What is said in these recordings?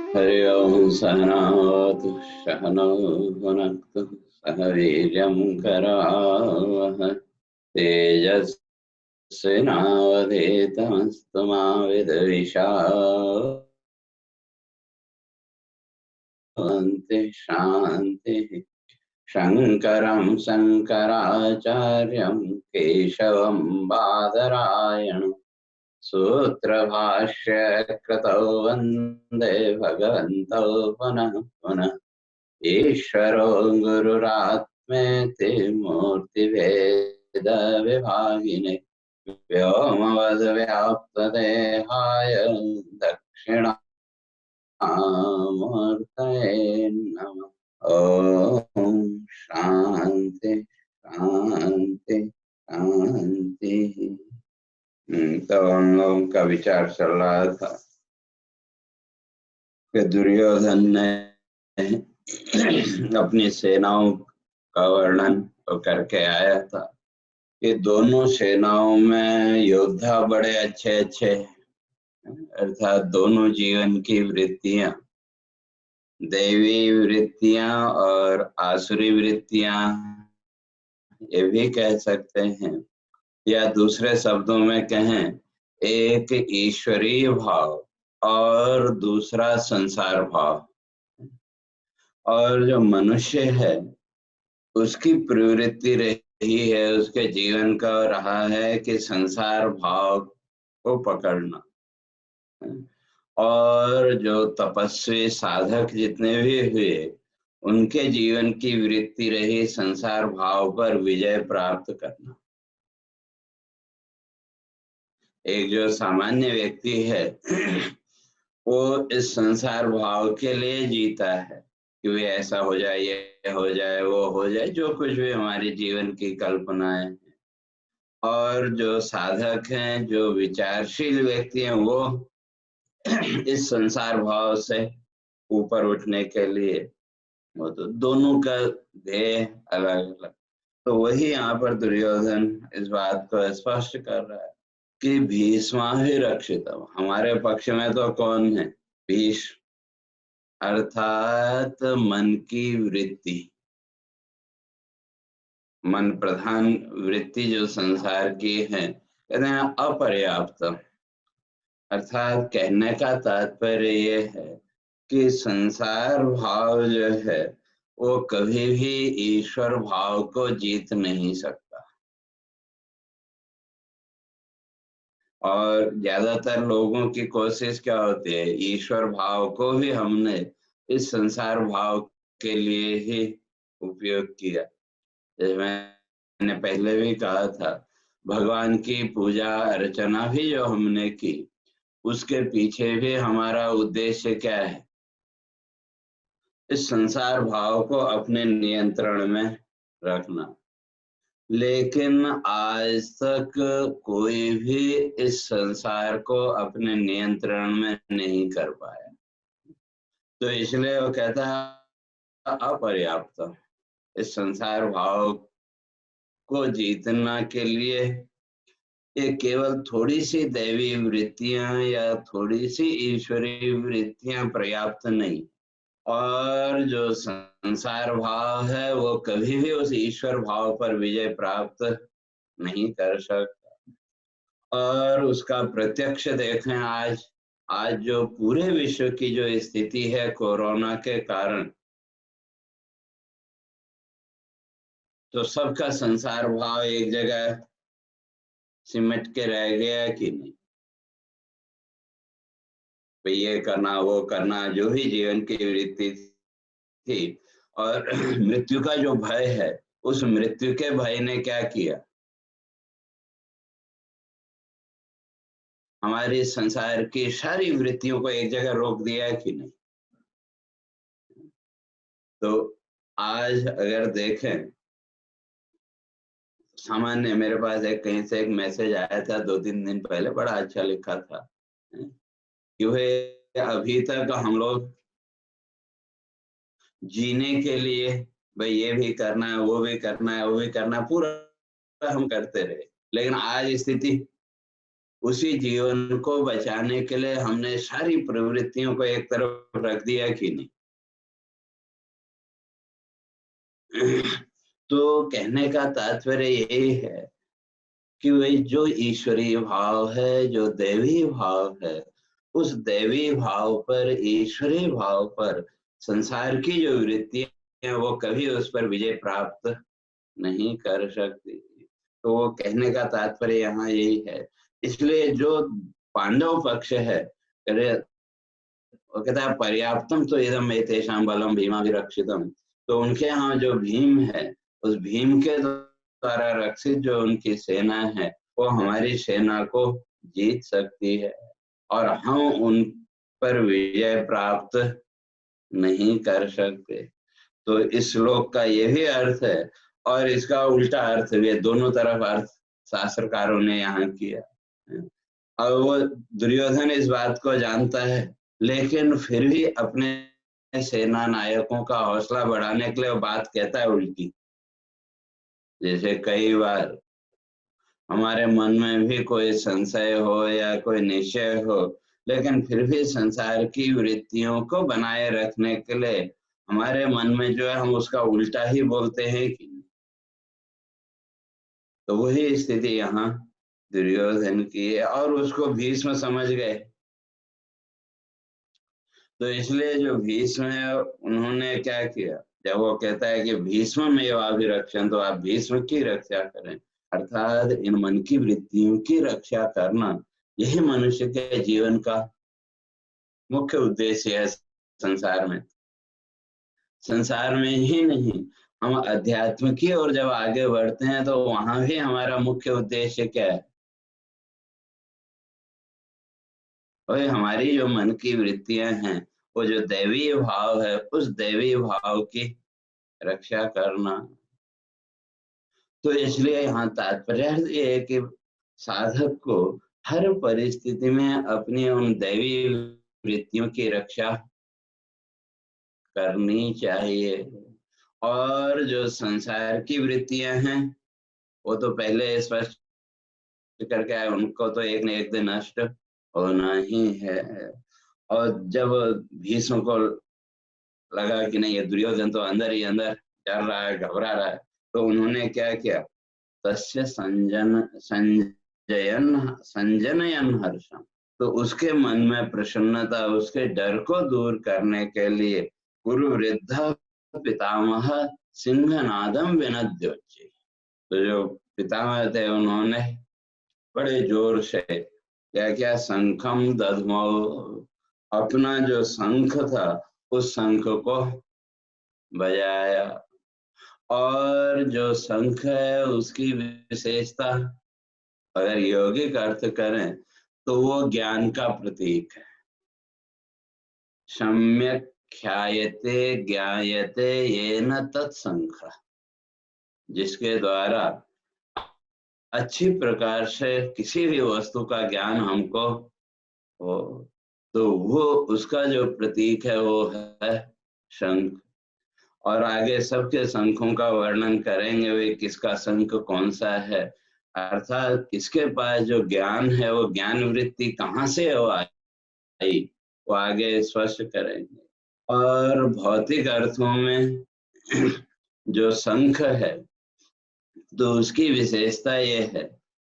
हरि ओम सहनावतु सहनौ भुनक्तु सह वीर्यं करावहै तेजस्विनावधीतमस्तु मा विद्विषावहै। शान्तिः। शङ्करं शङ्कराचार्यं केशवं बादरायणं सूत्रभाष्य कृतौ वन्दे भगवन्तौ पुनः पुनः। ईश्वरो गुरुरात्मेति मूर्तिभेदविभागिने व्योमवद्व्याप्तदेहाय दक्षिणामूर्तये नमः। ओम शांति शांति शांति। तो हम लोगों का विचार चल रहा था कि दुर्योधन ने अपनी सेनाओं का वर्णन तो करके आया था कि दोनों सेनाओं में योद्धा बड़े अच्छे अच्छे, अर्थात दोनों जीवन की वृत्तियां, दैवी वृत्तियां और आसुरी वृत्तियां, ये भी कह सकते हैं, या दूसरे शब्दों में कहें, एक ईश्वरीय भाव और दूसरा संसार भाव। और जो मनुष्य है उसकी प्रवृत्ति रही है, उसके जीवन का रहा है कि संसार भाव को पकड़ना। और जो तपस्वी साधक जितने भी हुए, उनके जीवन की वृत्ति रही संसार भाव पर विजय प्राप्त करना। एक जो सामान्य व्यक्ति है वो इस संसार भाव के लिए जीता है कि वे ऐसा हो जाए, ये हो जाए, वो हो जाए, जो कुछ भी हमारे जीवन की कल्पनाएं हैं। और जो साधक हैं, जो विचारशील व्यक्ति हैं, वो इस संसार भाव से ऊपर उठने के लिए, वो तो दोनों का ध्येय अलग अलग। तो वही यहाँ पर दुर्योधन इस बात को स्पष्ट कर रहा है कि भीष्माभिरक्षितम्, हमारे पक्ष में तो कौन है? भीष्म, अर्थात मन की वृत्ति, मन प्रधान वृत्ति जो संसार की है, कहते हैं अपर्याप्त। अर्थात कहने का तात्पर्य ये है कि संसार भाव जो है वो कभी भी ईश्वर भाव को जीत नहीं सकता। और ज्यादातर लोगों की कोशिश क्या होती है, ईश्वर भाव को भी हमने इस संसार भाव के लिए ही उपयोग किया। जैसे मैंने पहले भी कहा था, भगवान की पूजा अर्चना भी जो हमने की, उसके पीछे भी हमारा उद्देश्य क्या है? इस संसार भाव को अपने नियंत्रण में रखना। लेकिन आज तक कोई भी इस संसार को अपने नियंत्रण में नहीं कर पाया, तो इसलिए वो कहता है अपर्याप्त। इस संसार भाव को जीतना के लिए ये केवल थोड़ी सी दैवी वृत्तियां या थोड़ी सी ईश्वरीय वृत्तियां पर्याप्त नहीं, और जो संसार भाव है वो कभी भी उस ईश्वर भाव पर विजय प्राप्त नहीं कर सकता। और उसका प्रत्यक्ष देखें, आज आज जो पूरे विश्व की जो स्थिति है कोरोना के कारण, तो सबका संसार भाव एक जगह सिमट के रह गया कि नहीं? भाई ये करना, वो करना, जो भी जीवन की वृत्ति थी। और मृत्यु का जो भय है, उस मृत्यु के भय ने क्या किया? हमारे संसार की सारी वृत्तियों को एक जगह रोक दिया कि नहीं? तो आज अगर देखें, सामान्य मेरे पास एक कहीं से एक मैसेज आया था 2-3 दिन पहले, बड़ा अच्छा लिखा था कि भाई अभी तक हम लोग जीने के लिए भाई ये भी करना है, वो भी करना है, वो भी करना है, पूरा हम करते रहे। लेकिन आज स्थिति उसी जीवन को बचाने के लिए हमने सारी प्रवृत्तियों को एक तरफ रख दिया कि नहीं। तो कहने का तात्पर्य यही है कि वही जो ईश्वरीय भाव है, जो दैवी भाव है, उस दैवी भाव पर, ईश्वरीय भाव पर संसार की जो वृत्तियां वो कभी उस पर विजय प्राप्त नहीं कर सकती। तो वो कहने का तात्पर्य यहाँ यही है। इसलिए जो पांडव पक्ष है, वो कहता है पर्याप्तम तो इदम एतेषां बलम भीमाभिरक्षितम। तो उनके यहाँ जो भीम है, उस भीम के द्वारा रक्षित जो उनकी सेना है, वो हमारी सेना को जीत सकती है और हम उन पर विजय प्राप्त नहीं कर सकते। तो इस श्लोक का ये भी अर्थ है और इसका उल्टा अर्थ भी है। दोनों तरफ अर्थ शास्त्रकारों ने यहाँ किया। और वो दुर्योधन इस बात को जानता है, लेकिन फिर भी अपने सेना नायकों का हौसला बढ़ाने के लिए वो बात कहता है उल्टी। जैसे कई बार हमारे मन में भी कोई संशय हो या कोई निश्चय हो, लेकिन फिर भी संसार की वृत्तियों को बनाए रखने के लिए हमारे मन में जो है हम उसका उल्टा ही बोलते हैं कि नहीं। तो वही स्थिति यहाँ दुर्योधन की है और उसको भीष्म समझ गए। तो इसलिए जो भीष्म है उन्होंने क्या किया, जब वो कहता है कि भीष्म में अभिरक्षण, तो आप भीष्म की रक्षा करें, अर्थात इन मन की वृत्तियों की रक्षा करना, यही मनुष्य के जीवन का मुख्य उद्देश्य है। संसार में ही नहीं, हम अध्यात्म की ओर जब आगे बढ़ते हैं तो वहां भी हमारा मुख्य उद्देश्य क्या है, और हमारी जो मन की वृत्तियां हैं, वो जो दैवीय भाव है, उस दैवीय भाव की रक्षा करना। तो इसलिए यहाँ तात्पर्य ये है कि साधक को हर परिस्थिति में अपनी उन दैवी वृत्तियों की रक्षा करनी चाहिए। और जो संसार की वृत्तियां हैं वो तो पहले स्पष्ट करके आए, उनको तो एक न एक दिन नष्ट होना ही है। और जब भीष्म को लगा कि नहीं, ये दुर्योधन तो अंदर ही अंदर डर रहा है, घबरा रहा है, तो उन्होंने क्या किया, तस्य संजनयन हर्षम। तो उसके मन में प्रसन्नता, उसके डर को दूर करने के लिए गुरु वृद्ध पितामह सिंहनादम विनद्योच्चे। तो जो पितामह थे उन्होंने बड़े जोर से क्या क्या, शंखम दधमो, अपना जो शंख था उस शंख को बजाया। और जो शंख है उसकी विशेषता अगर यौगिक अर्थ करें तो वो ज्ञान का प्रतीक है। सम्यक ख्यायते ज्ञायते येन तत्शंख, जिसके द्वारा अच्छी प्रकार से किसी भी वस्तु का ज्ञान हमको हो, तो वो उसका जो प्रतीक है वो है शंख। और आगे सबके शंखों का वर्णन करेंगे, वे किसका शंख कौन सा है, अर्थात किसके पास जो ज्ञान है, वो ज्ञान वृत्ति कहाँ से वो आई, वो आगे स्पष्ट करेंगे। और भौतिक अर्थों में जो शंख है, तो उसकी विशेषता ये है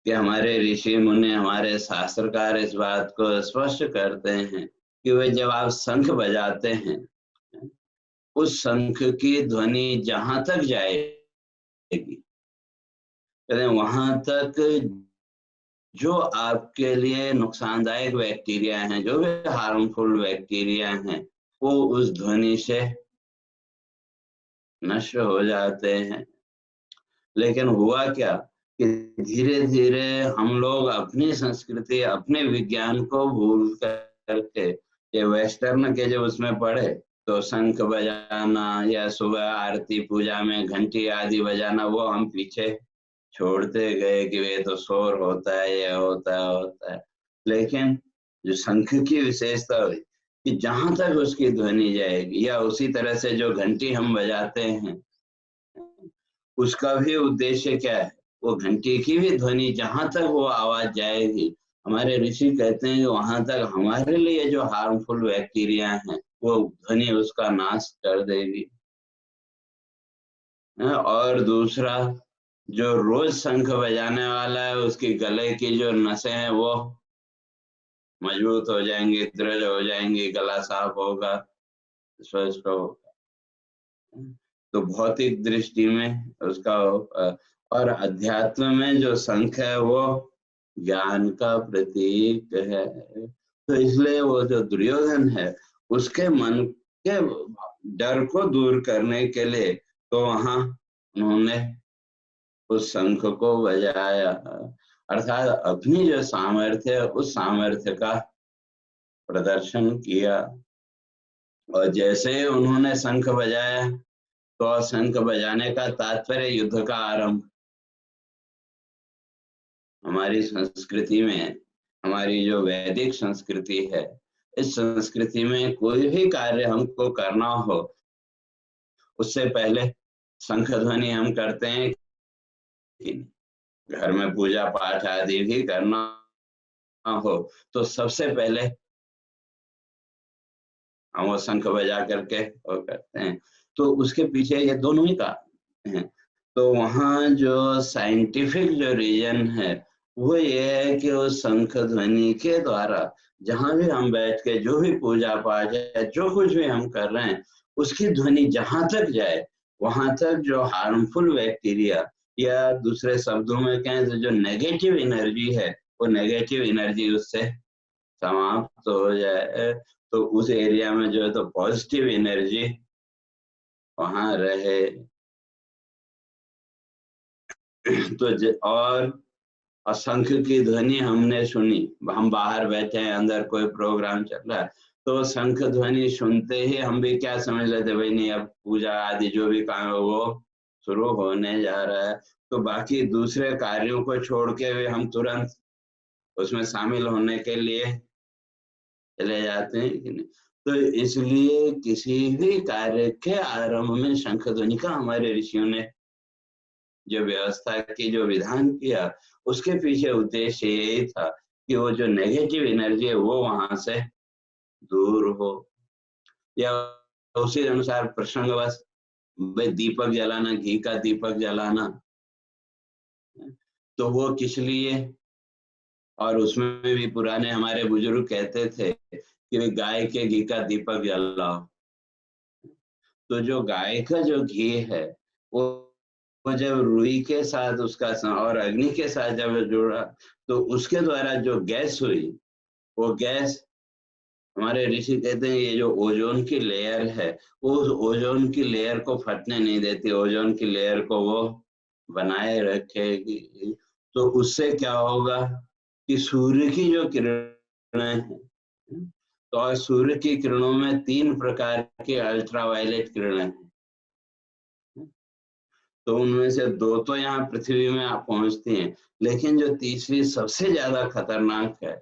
कि हमारे ऋषि मुनि, हमारे शास्त्रकार इस बात को स्पष्ट करते हैं कि वे जब आप शंख बजाते हैं, उस शंख की ध्वनि जहां तक जाएगी, वहां तक जो आपके लिए नुकसानदायक बैक्टीरिया हैं, जो भी हार्मफुल बैक्टीरिया हैं, वो उस ध्वनि से नष्ट हो जाते हैं। लेकिन हुआ क्या कि धीरे धीरे हम लोग अपनी संस्कृति, अपने विज्ञान को भूल करके ये वेस्टर्न के जो उसमें पढ़े, तो शंख बजाना या सुबह आरती पूजा में घंटी आदि बजाना, वो हम पीछे छोड़ते गए कि वे तो शोर होता है, ये होता है। लेकिन जो शंख की विशेषता हुई कि जहां तक उसकी ध्वनि जाएगी, या उसी तरह से जो घंटी हम बजाते हैं उसका भी उद्देश्य क्या है, वो घंटी की भी ध्वनि जहां तक वो आवाज जाएगी हमारे ऋषि कहते हैं कि वहां तक हमारे लिए जो हार्मफुल बैक्टीरिया हैं वो ध्वनि उसका नाश कर देगी। और दूसरा, जो रोज शंख बजाने वाला है उसकी गले की जो नसें हैं वो मजबूत हो जाएंगी, दृढ़ हो जाएंगी, गला साफ होगा, स्वस्थ होगा। तो भौतिक दृष्टि में उसका और अध्यात्म में जो शंख है वो ज्ञान का प्रतीक है। तो इसलिए वो जो दुर्योधन है उसके मन के डर को दूर करने के लिए तो वहां उन्होंने उस शंख को बजाया, अर्थात अपनी जो सामर्थ्य है उस सामर्थ्य का प्रदर्शन किया। और जैसे ही उन्होंने शंख बजाया तो शंख बजाने का तात्पर्य युद्ध का आरंभ। हमारी संस्कृति में, हमारी जो वैदिक संस्कृति है, इस संस्कृति में कोई भी कार्य हमको करना हो उससे पहले शंख ध्वनि हम करते हैं कि घर में पूजा पाठ आदि भी करना हो तो सबसे पहले हम वो शंख बजा करके वो करते हैं। तो उसके पीछे ये दोनों ही कारण हैं। तो वहाँ जो साइंटिफिक जो रीजन है वो ये है कि उस शंख ध्वनि के द्वारा जहाँ भी हम बैठ के जो भी पूजा पाठ है, जो कुछ भी हम कर रहे हैं, उसकी ध्वनि जहाँ तक जाए वहां तक जो हार्मफुल बैक्टीरिया या दूसरे शब्दों में कहें तो जो नेगेटिव एनर्जी है वो नेगेटिव एनर्जी उससे समाप्त हो जाए। तो उस एरिया में जो है तो पॉजिटिव एनर्जी वहां रहे। तो और शंख की ध्वनि हमने सुनी, हम बाहर बैठे हैं, अंदर कोई प्रोग्राम चल रहा है, तो शंख ध्वनि सुनते ही हम भी क्या समझ लेते, भाई नहीं अब पूजा आदि जो भी काम है वो शुरू होने जा रहा है। तो बाकी दूसरे कार्यों को छोड़ के भी हम तुरंत उसमें शामिल होने के लिए चले जाते हैं कि नहीं। तो इसलिए किसी भी कार्य के आरंभ में शंख ध्वनि का हमारे ऋषियों ने जो व्यवस्था की, जो विधान किया, उसके पीछे उद्देश्य यही था कि वो जो नेगेटिव एनर्जी है वो वहां से दूर हो। या उसी अनुसार प्रसंगवश भाई दीपक जलाना, घी का दीपक जलाना, तो वो किस लिए, और उसमें भी पुराने हमारे बुजुर्ग कहते थे कि गाय के घी का दीपक जलाओ। तो जो गाय का जो घी है वो जब रुई के साथ उसका और अग्नि के साथ जब जुड़ा तो उसके द्वारा जो गैस हुई, वो गैस हमारे ऋषि कहते हैं ये जो ओजोन की लेयर है उस ओजोन की लेयर को फटने नहीं देती, ओजोन की लेयर को वो बनाए रखेगी। तो उससे क्या होगा कि सूर्य की जो किरणें हैं, तो और सूर्य की किरणों में 3 प्रकार की अल्ट्रावायलेट किरणें हैं। तो उनमें से 2 तो यहाँ पृथ्वी में आप पहुंचती हैं, लेकिन जो तीसरी सबसे ज्यादा खतरनाक है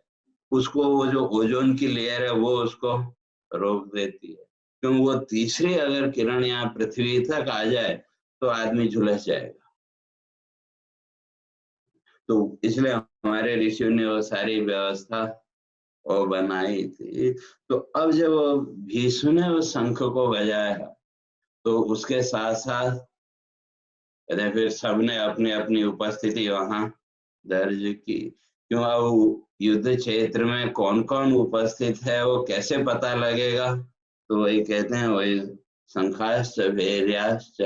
उसको वो जो ओजोन की लेयर है वो उसको रोक देती है। क्यों, वो तीसरी अगर किरण यहाँ पृथ्वी तक आ जाए तो आदमी झुलस जाएगा। तो इसलिए हमारे ऋषियों ने वो सारी व्यवस्था वो बनाई थी। तो अब जब भीष्म ने उस शंख को बजाया तो उसके साथ साथ फिर सबने अपनी अपनी उपस्थिति वहां दर्ज की। क्यों, अब युद्ध क्षेत्र में कौन कौन उपस्थित है वो कैसे पता लगेगा, तो वही कहते हैं, वही शंखाश्च भैर्याश्च,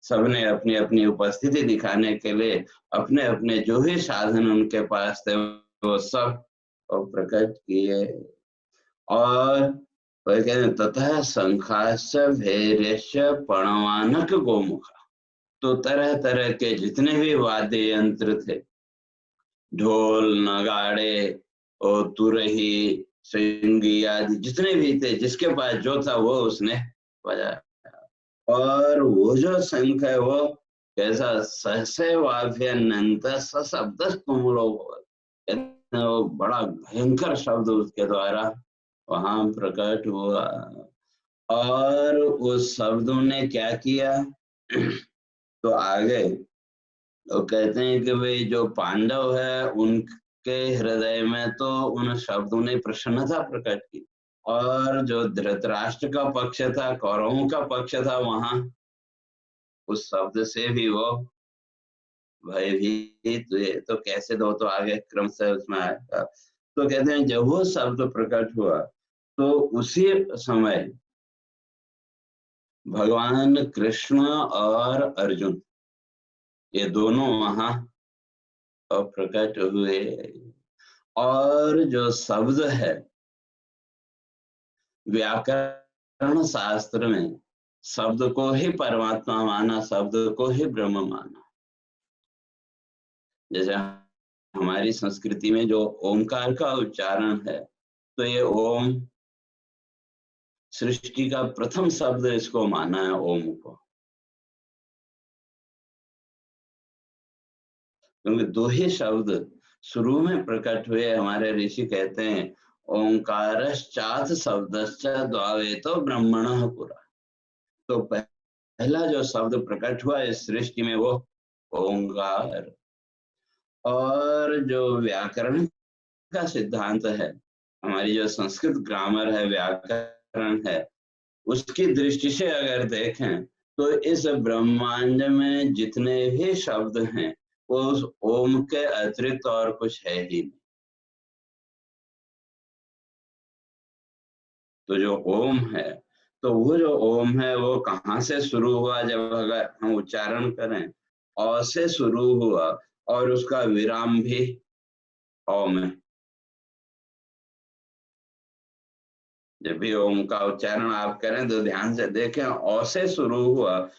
सबने अपनी अपनी उपस्थिति दिखाने के लिए अपने अपने जो भी साधन उनके पास थे वो सब प्रकट किए। और वही कहते हैं ततः शंखाश्च भैर्यश्च पणवानक गोमुख। तो तरह तरह के जितने भी वाद्य यंत्र थे, ढोल नगाड़े और तुरही सिंगी आदि जितने भी थे, जिसके पास जो था वो उसने बजाया। और वो जो शंख है वो कैसा, सहसेवाभ्यनंत सशब्द तुमलो, वो बड़ा भयंकर शब्द उसके द्वारा वहां प्रकट हुआ। और उस शब्दों ने क्या किया तो आगे तो कहते हैं कि भाई जो पांडव है के हृदय में तो उन शब्दों ने प्रसन्नता प्रकट की, और जो धृतराष्ट्र का पक्ष था, कौरवों का पक्ष था, वहां उस शब्द से भी वो भयभीत हुए। तो कैसे दो, तो आगे क्रम से उसमें आएगा। तो कहते हैं जब वो शब्द प्रकट हुआ तो उसी समय भगवान कृष्ण और अर्जुन ये दोनों वहां प्रकट हुए। और जो शब्द है, व्याकरण शास्त्र में शब्द को ही परमात्मा माना, शब्द को ही ब्रह्म माना। जैसे हमारी संस्कृति में जो ओमकार का उच्चारण है, तो ये ओम सृष्टि का प्रथम शब्द इसको माना है, ओम को। क्योंकि दो ही शब्द शुरू में प्रकट हुए। हमारे ऋषि कहते हैं ओंकारश्चात् शब्दश्च द्वावेतो ब्रह्मणः पुरा। तो पहला जो शब्द प्रकट हुआ इस सृष्टि में वो ओंकार। और जो व्याकरण का सिद्धांत है, हमारी जो संस्कृत ग्रामर है, व्याकरण है, उसकी दृष्टि से अगर देखें तो इस ब्रह्मांड में जितने भी शब्द हैं वो उस ओम के अतिरिक्त और कुछ है ही नहीं। तो जो ओम है, तो वो जो ओम है वो कहाँ से शुरू हुआ? जब अगर हम उच्चारण करें, औ से शुरू हुआ और उसका विराम भी औ में। जब भी ओम का उच्चारण आप करें तो ध्यान से देखें, औ से शुरू हुआ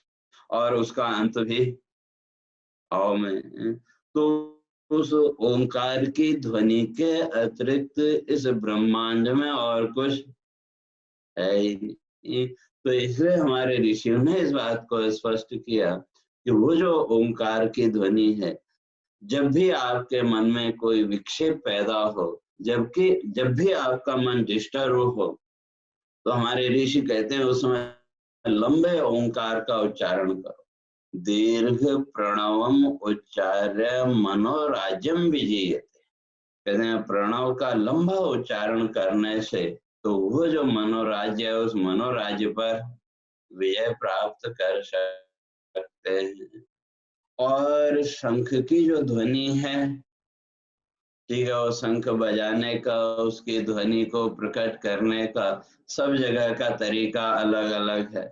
और उसका अंत भी औ में। तो उस ओंकार की ध्वनि के अतिरिक्त इस ब्रह्मांड में और कुछ है ही नहीं। तो इसलिए हमारे ऋषियों ने इस बात को स्पष्ट किया कि वो जो ओंकार की ध्वनि है, जब भी आपके मन में कोई विक्षेप पैदा हो, जब भी आपका मन डिस्टर्ब हो, तो हमारे ऋषि कहते हैं उसमें लंबे ओंकार का उच्चारण करो। दीर्घ प्रणवम उच्चार्य मनोराज्यम विजीयते। कहते हैं प्रणव का लंबा उच्चारण करने से तो वो जो मनोराज्य है, उस मनोराज्य पर विजय प्राप्त कर सकते हैं। और शंख की जो ध्वनि है, ठीक है, वो शंख बजाने का, उसकी ध्वनि को प्रकट करने का सब जगह का तरीका अलग अलग है।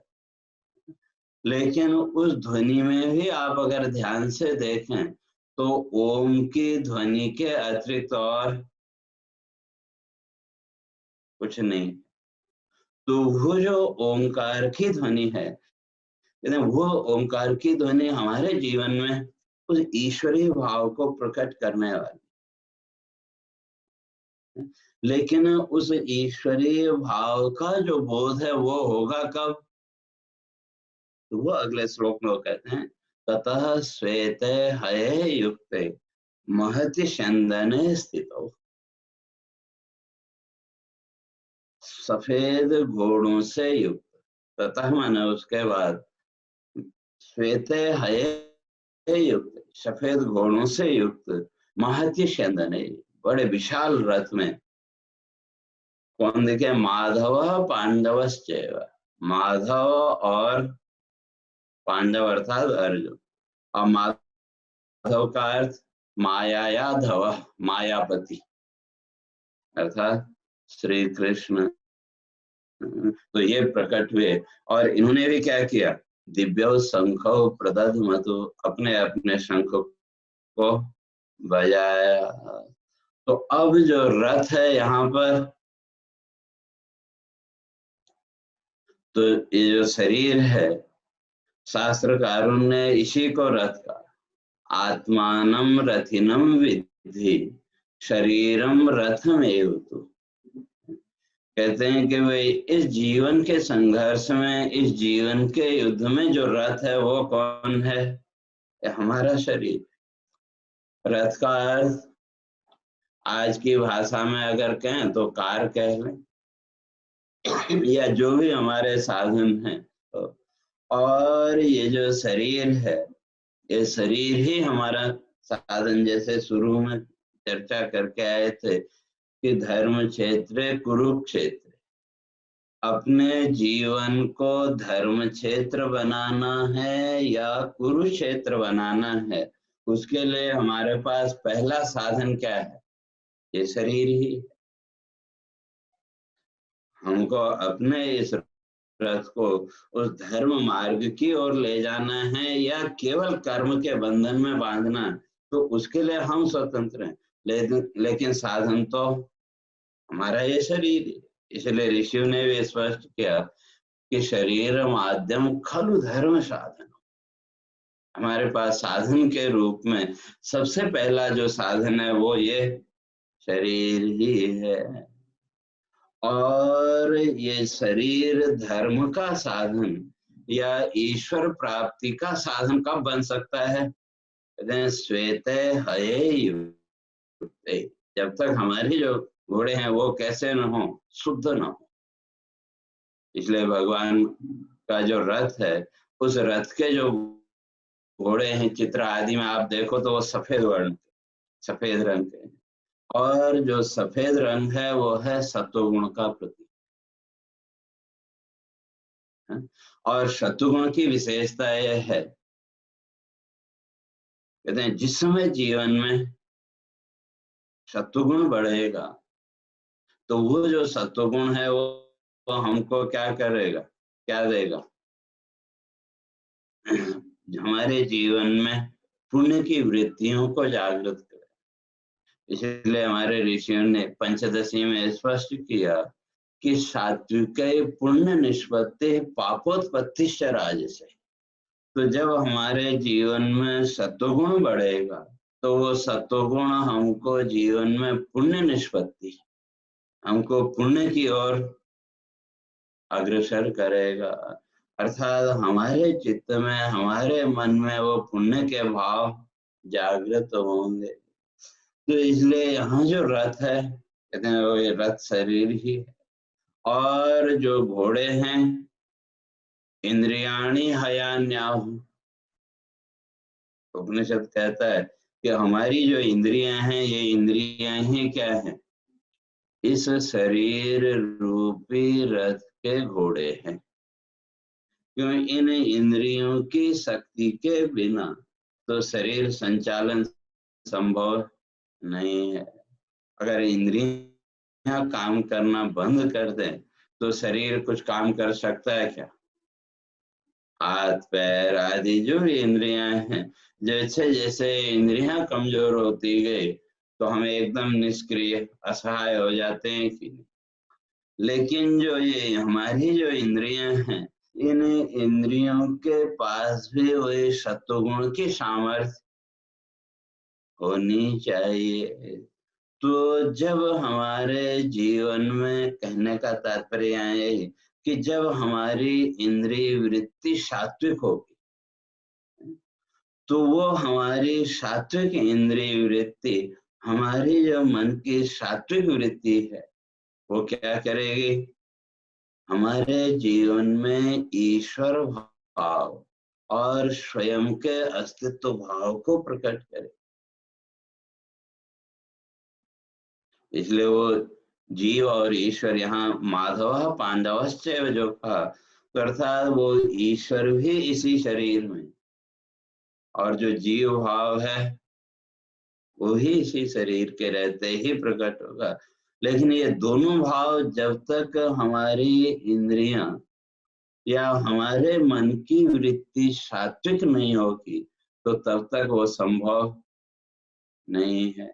लेकिन उस ध्वनि में भी आप अगर ध्यान से देखें तो ओम की ध्वनि के अतिरिक्त और कुछ नहीं। तो वो जो ओंकार की ध्वनि है, वो ओंकार की ध्वनि हमारे जीवन में उस ईश्वरीय भाव को प्रकट करने वाली। लेकिन उस ईश्वरीय भाव का जो बोध है वो होगा कब? तो वो अगले श्लोक में वो कहते हैं ततः श्वेते हये युक्ते महति चंदने स्थितो। सफेद घोड़ों से युक्त, ततः माने उसके बाद, श्वेते हये युक्त, सफेद घोड़ों से युक्त, महति चंदने, बड़े विशाल रथ में। कौन देखे? माधव पांडवश्चैव, माधव और पांडव अर्थात अर्जुन। और माधव का अर्थ मायायाधव, मायापति अर्थात श्री कृष्ण। तो ये प्रकट हुए और इन्होंने भी क्या किया? दिव्यो शंखो प्रदध्मतु, अपने अपने शंख को बजाया। तो अब जो रथ है यहाँ पर, तो ये जो शरीर है, शास्त्रकारों ने इसी को रथ का, आत्मानम रथिनम विद्धि शरीरम रथमेव तु। कहते हैं कि भाई इस जीवन के संघर्ष में, इस जीवन के युद्ध में जो रथ है वो कौन है? हमारा शरीर। रथ का अर्थ आज की भाषा में अगर कहें तो कार कह लें या जो भी हमारे साधन हैं। और ये जो शरीर है, ये शरीर ही हमारा साधन। जैसे शुरू में चर्चा करके आए थे कि धर्म क्षेत्र कुरुक्षेत्र, अपने जीवन को धर्म क्षेत्र बनाना है या कुरुक्षेत्र बनाना है, उसके लिए हमारे पास पहला साधन क्या है? ये शरीर ही। हमको अपने इस रथ को उस धर्म मार्ग की ओर ले जाना है या केवल कर्म के बंधन में बांधना है, तो उसके लिए हम स्वतंत्र हैं, लेकिन साधन तो हमारा ये शरीर है। इसलिए ऋषियों ने भी स्पष्ट किया कि शरीर माध्यम खलु धर्म साधन। हमारे पास साधन के रूप में सबसे पहला जो साधन है वो ये शरीर ही है। और ये शरीर धर्म का साधन या ईश्वर प्राप्ति का साधन कब बन सकता है? कहते हैं श्वेते हये युक्ते, जब तक हमारे जो घोड़े हैं वो कैसे न हो, शुद्ध न हो। इसलिए भगवान का जो रथ है, उस रथ के जो घोड़े हैं, चित्र आदि में आप देखो तो वो सफेद रंग के, और जो सफेद रंग है वो है सत्वगुण का प्रतीक। और सत्वगुण की विशेषता यह है, कहते हैं जिस समय जीवन में सत्वगुण बढ़ेगा तो वो जो सत्वगुण है वो हमको क्या करेगा, क्या देगा? हमारे जीवन में पुण्य की वृत्तियों को जागृत करे। इसलिए हमारे ऋषियों ने पंचदशी में स्पष्ट किया कि सात्विक पुण्य निष्पत्ति पापोत्पत्तिश्च राजसे। तो जब हमारे जीवन में सत्वगुण बढ़ेगा तो वो सत्वगुण हमको जीवन में पुण्य निष्पत्ति, हमको पुण्य की ओर अग्रसर करेगा। अर्थात हमारे चित्त में, हमारे मन में वो पुण्य के भाव जागृत होंगे। तो इसलिए यहाँ जो रथ है, कहते हैं वो ये रथ शरीर ही है। और जो घोड़े हैं, इंद्रियाणि हयान्याहु, उपनिषद कहता है कि हमारी जो इंद्रियां हैं, ये इंद्रियां ही क्या है? इस शरीर रूपी रथ के घोड़े हैं। क्यों? इन इंद्रियों की शक्ति के बिना तो शरीर संचालन संभव नहीं है। अगर इंद्रियां काम करना बंद कर दें तो शरीर कुछ काम कर सकता है क्या? हाथ पैर आदि जो भी इंद्रियां हैं, जैसे जैसे इंद्रियां कमजोर होती गई तो हम एकदम निष्क्रिय असहाय हो जाते हैं कि नहीं? लेकिन जो ये हमारी जो इंद्रियां हैं, इन इंद्रियों के पास भी वही सत्वगुण की सामर्थ्य होनी चाहिए। तो जब हमारे जीवन में, कहने का तात्पर्य यही कि जब हमारी इंद्रिय वृत्ति सात्विक होगी तो वो हमारी सात्विक इंद्रिय वृत्ति, हमारी जो मन की सात्विक वृत्ति है, वो क्या करेगी? हमारे जीवन में ईश्वर भाव और स्वयं के अस्तित्व भाव को प्रकट करे। इसलिए वो जीव और ईश्वर, यहाँ माधव पांडवश्चैव जो कहा, अर्थात वो ईश्वर भी इसी शरीर में और जो जीव भाव है वो ही इसी शरीर के रहते ही प्रकट होगा। लेकिन ये दोनों भाव जब तक हमारी इंद्रियां या हमारे मन की वृत्ति सात्विक नहीं होगी तो तब तक वो संभव नहीं है।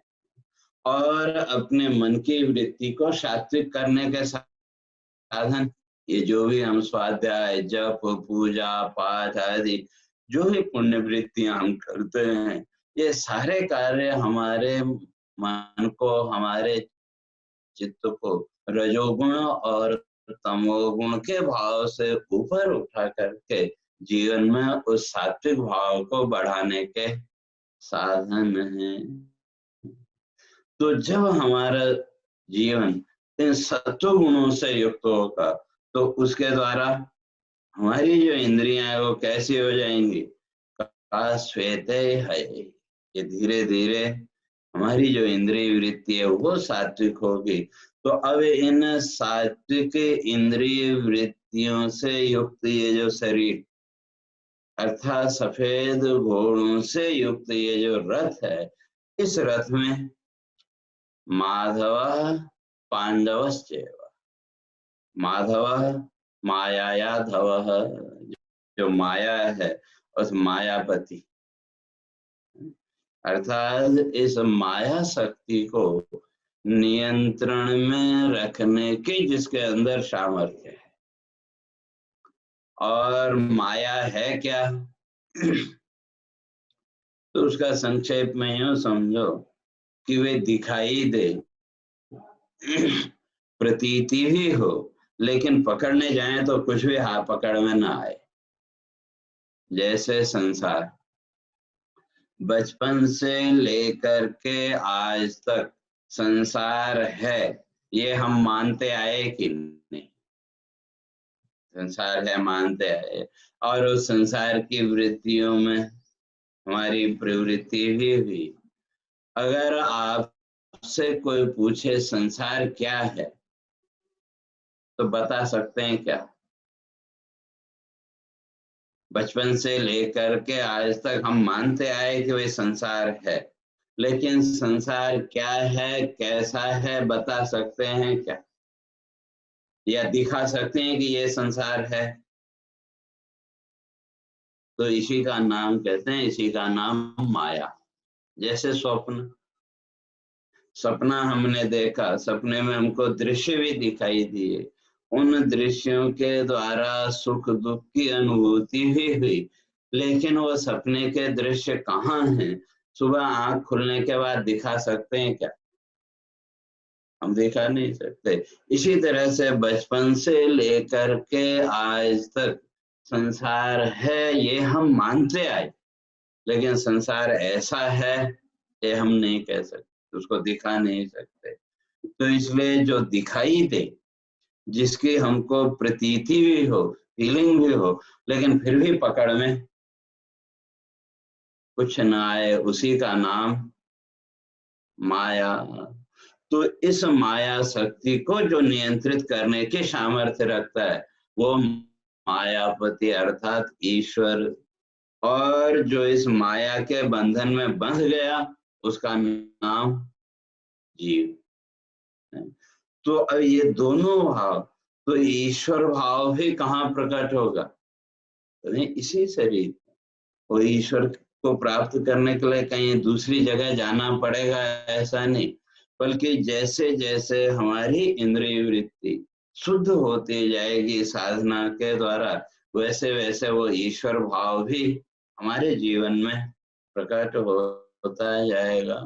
और अपने मन की वृत्ति को सात्विक करने के साधन, ये जो भी हम स्वाध्याय, जप, पूजा पाठ आदि जो भी पुण्य वृत्तियां हम करते हैं, ये सारे कार्य हमारे मन को, हमारे चित्त को रजोगुण और तमोगुण के भाव से ऊपर उठा करके जीवन में उस सात्विक भाव को बढ़ाने के साधन हैं। तो जब हमारा जीवन इन सत्व गुणों से युक्त होगा तो उसके द्वारा हमारी जो इंद्रियां है वो कैसी हो जाएंगी? श्वेत है, ये धीरे धीरे हमारी जो इंद्रिय वृत्ति है वो सात्विक होगी, तो अब इन सात्विक इंद्रिय वृत्तियों से युक्त ये जो शरीर अर्थात सफेद घोड़ों से युक्त ये जो रथ है, इस रथ में माधव पांडवश्चैव, माधव मायाया धव, जो माया है उस मायापति, अर्थात इस माया शक्ति को नियंत्रण में रखने की जिसके अंदर सामर्थ्य है। और माया है क्या? तो उसका संक्षेप में यूं समझो कि वे दिखाई दे, प्रतीति भी हो, लेकिन पकड़ने जाएं तो कुछ भी हाथ पकड़ में ना आए। जैसे संसार बचपन से लेकर के आज तक संसार है, ये हम मानते आए कि नहीं? संसार है मानते आए, और उस संसार की वृत्तियों में हमारी प्रवृत्ति भी हुई। अगर आपसे कोई पूछे संसार क्या है, तो बता सकते हैं क्या? बचपन से लेकर के आज तक हम मानते आए कि वे संसार है, लेकिन संसार क्या है, कैसा है, बता सकते हैं क्या? या दिखा सकते हैं कि ये संसार है? तो इसी का नाम कहते हैं, इसी का नाम माया। जैसे स्वप्न, सपना हमने देखा, सपने में हमको दृश्य भी दिखाई दिए, उन दृश्यों के द्वारा सुख दुख की अनुभूति भी हुई, लेकिन वो सपने के दृश्य कहाँ हैं? सुबह आंख खुलने के बाद दिखा सकते हैं क्या? हम दिखा नहीं सकते। इसी तरह से बचपन से लेकर के आज तक संसार है ये हम मानते आए, लेकिन संसार ऐसा है ये हम नहीं कह सकते, उसको दिखा नहीं सकते। तो इसलिए जो दिखाई दे, जिसकी हमको प्रतीति भी हो, फीलिंग भी हो, लेकिन फिर भी पकड़ में कुछ ना आए, उसी का नाम माया। तो इस माया शक्ति को जो नियंत्रित करने के सामर्थ्य रखता है वो मायापति अर्थात ईश्वर, और जो इस माया के बंधन में बंध गया उसका नाम जीव है। तो अब ये दोनों भाव, तो ईश्वर भाव भी कहाँ प्रकट होगा? तो इसी शरीर। और ईश्वर को प्राप्त करने के लिए कहीं दूसरी जगह जाना पड़ेगा ऐसा नहीं, बल्कि जैसे जैसे हमारी इंद्रिय वृत्ति शुद्ध होती जाएगी साधना के द्वारा, वैसे वैसे वो ईश्वर भाव भी हमारे जीवन में प्रकट होता जाएगा।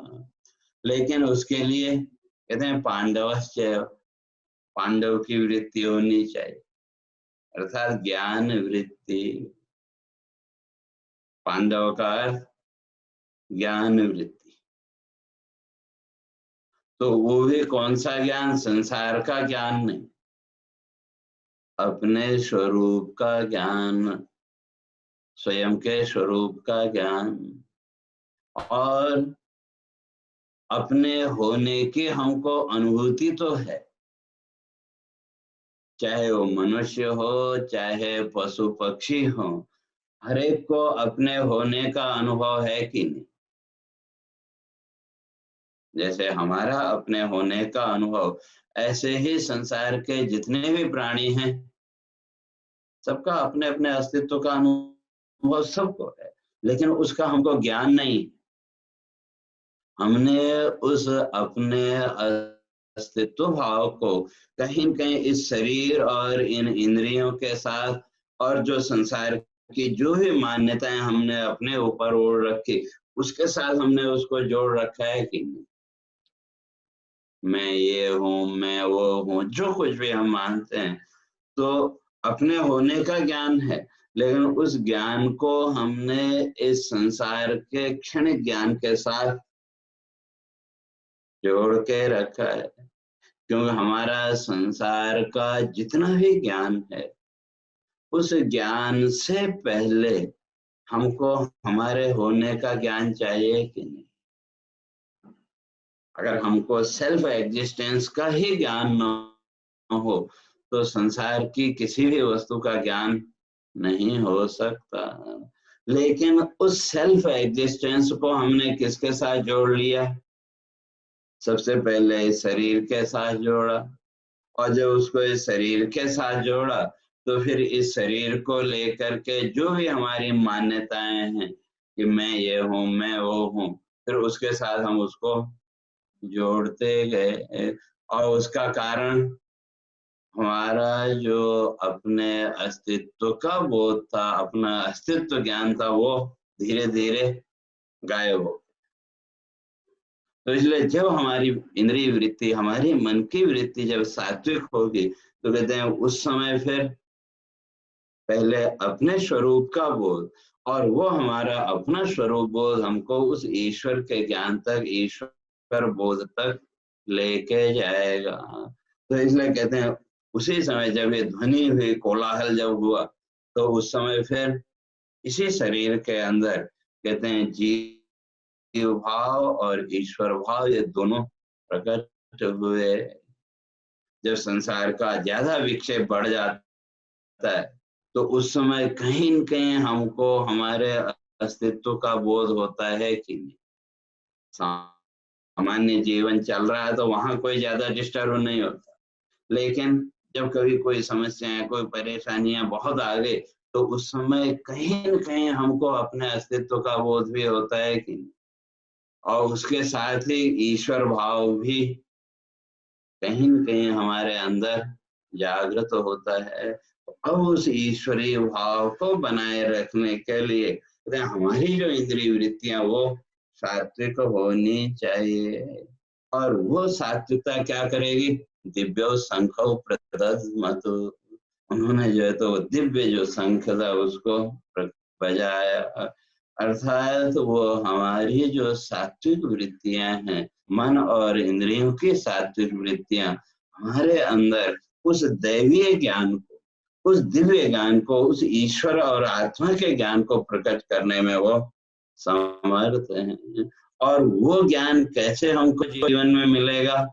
लेकिन उसके लिए कहते हैं पांडवश्चैव, पांडव की वृत्ति होनी चाहिए, अर्थात ज्ञान वृत्ति। पांडव का अर्थ ज्ञान वृत्ति। तो वो भी कौन सा ज्ञान? संसार का ज्ञान नहीं, अपने स्वरूप का ज्ञान, स्वयं के स्वरूप का ज्ञान, और अपने होने की हमको अनुभूति तो है, चाहे वो मनुष्य हो चाहे पशु पक्षी हो, हर एक को अपने होने का अनुभव है कि नहीं? जैसे हमारा अपने होने का अनुभव, ऐसे ही संसार के जितने भी प्राणी हैं सबका अपने अपने अस्तित्व का अनुभव सबको है, लेकिन उसका हमको ज्ञान नहीं। हमने उस अपने अस्तित्व भाव को कहीं न कहीं इस शरीर और इन इंद्रियों के साथ, और जो संसार की जो भी मान्यताएं हमने अपने ऊपर ओढ़ रखी उसके साथ हमने उसको जोड़ रखा है कि नहीं? मैं ये हूँ, मैं वो हूँ, जो कुछ भी हम मानते हैं, तो अपने होने का ज्ञान है, लेकिन उस ज्ञान को हमने इस संसार के क्षणिक ज्ञान के साथ जोड़ के रखा है। क्योंकि हमारा संसार का जितना भी ज्ञान है, उस ज्ञान से पहले हमको हमारे होने का ज्ञान चाहिए कि नहीं? अगर हमको सेल्फ एग्जिस्टेंस का ही ज्ञान न हो तो संसार की किसी भी वस्तु का ज्ञान नहीं हो सकता। लेकिन उस सेल्फ एग्जिस्टेंस को हमने किसके साथ जोड़ लिया? सबसे पहले इस शरीर के साथ जोड़ा, और जब उसको इस शरीर के साथ जोड़ा तो फिर इस शरीर को लेकर के जो भी हमारी मान्यताएं हैं कि मैं ये हूँ, मैं वो हूँ, फिर उसके साथ हम उसको जोड़ते गए। और उसका कारण हमारा जो अपने अस्तित्व का बोध था, अपना अस्तित्व ज्ञान था, वो धीरे धीरे गायब हो। तो इसलिए जब हमारी इंद्रिय वृत्ति, हमारी मन की वृत्ति जब सात्विक होगी तो कहते हैं उस समय फिर पहले अपने स्वरूप का बोध, और वो हमारा अपना स्वरूप बोध हमको उस ईश्वर के ज्ञान तक, ईश्वर बोध तक लेके जाएगा। तो इसलिए कहते हैं उसी समय जब ये ध्वनि हुई, कोलाहल जब हुआ, तो उस समय फिर इसी शरीर के अंदर कहते हैं जीव भाव और ईश्वर भाव ये दोनों प्रकट हुए। जब संसार का ज्यादा विक्षेप बढ़ जाता है तो उस समय कहीं न कहीं हमको हमारे अस्तित्व का बोध होता है कि नहीं। सामान्य जीवन चल रहा है तो वहां कोई ज्यादा डिस्टर्ब नहीं होता, लेकिन जब कभी कोई समस्याएं, कोई परेशानियां बहुत आ गई तो उस समय कहीं न कहीं हमको अपने अस्तित्व का बोध भी होता है कि नहीं। और उसके साथ ही ईश्वर भाव भी कहीं न कहीं हमारे अंदर जागृत होता है। अब उस ईश्वरीय भाव को बनाए रखने के लिए हमारी जो इंद्रिय वृत्तियां वो सात्विक होनी चाहिए। और वो सात्विकता क्या करेगी? दिव्यो शंखो प्रदद्मतु। उन्होंने जो है तो दिव्य जो शंख था उसको बजाया, अर्थात वो हमारी जो सात्विक वृत्तियां हैं, मन और इंद्रियों की सात्विक वृत्तियां हमारे अंदर उस दैवीय ज्ञान को, उस दिव्य ज्ञान को, उस ईश्वर और आत्मा के ज्ञान को प्रकट करने में वो समर्थ हैं। और वो ज्ञान कैसे हमको जीवन में मिलेगा,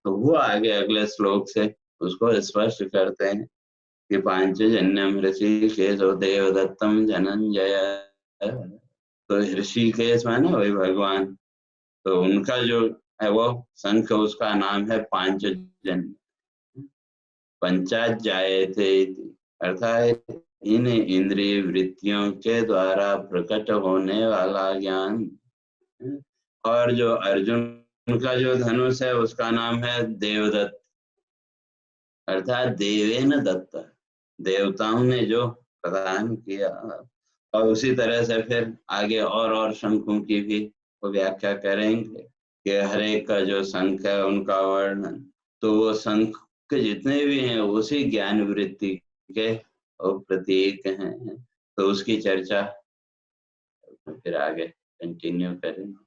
तो वो आगे अगले श्लोक से उसको स्पष्ट करते हैं कि पांचजन्यम ऋषिकेशो देवदत्तम धनंजय। तो ऋषिकेश माने वही भगवान, तो उनका जो है वो शंख, उसका नाम है पांचजन्य। पंचाध्यायते अर्थात इन इंद्रिय वृत्तियों के द्वारा प्रकट होने वाला ज्ञान। और जो अर्जुन का जो धनुष है उसका नाम है देवदत्त, अर्थात देवेन दत्त, देवताओं ने जो प्रदान किया। और उसी तरह से फिर आगे और शंखों की भी वो व्याख्या करेंगे कि हर एक का जो शंख है उनका वर्णन। तो वो शंख के जितने भी हैं उसी ज्ञान वृत्ति के प्रतीक हैं। तो उसकी चर्चा फिर आगे कंटिन्यू करेंगे।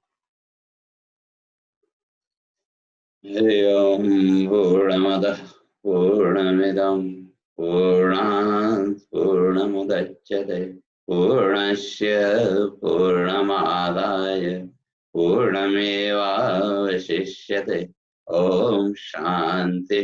हरि ओम पूर्णमदः पूर्णमिदं पूर्णात् पूर्णमुदच्यते पूर्णस्य पूर्णमादाय पूर्णमेवावशिष्यते। ओम शांति।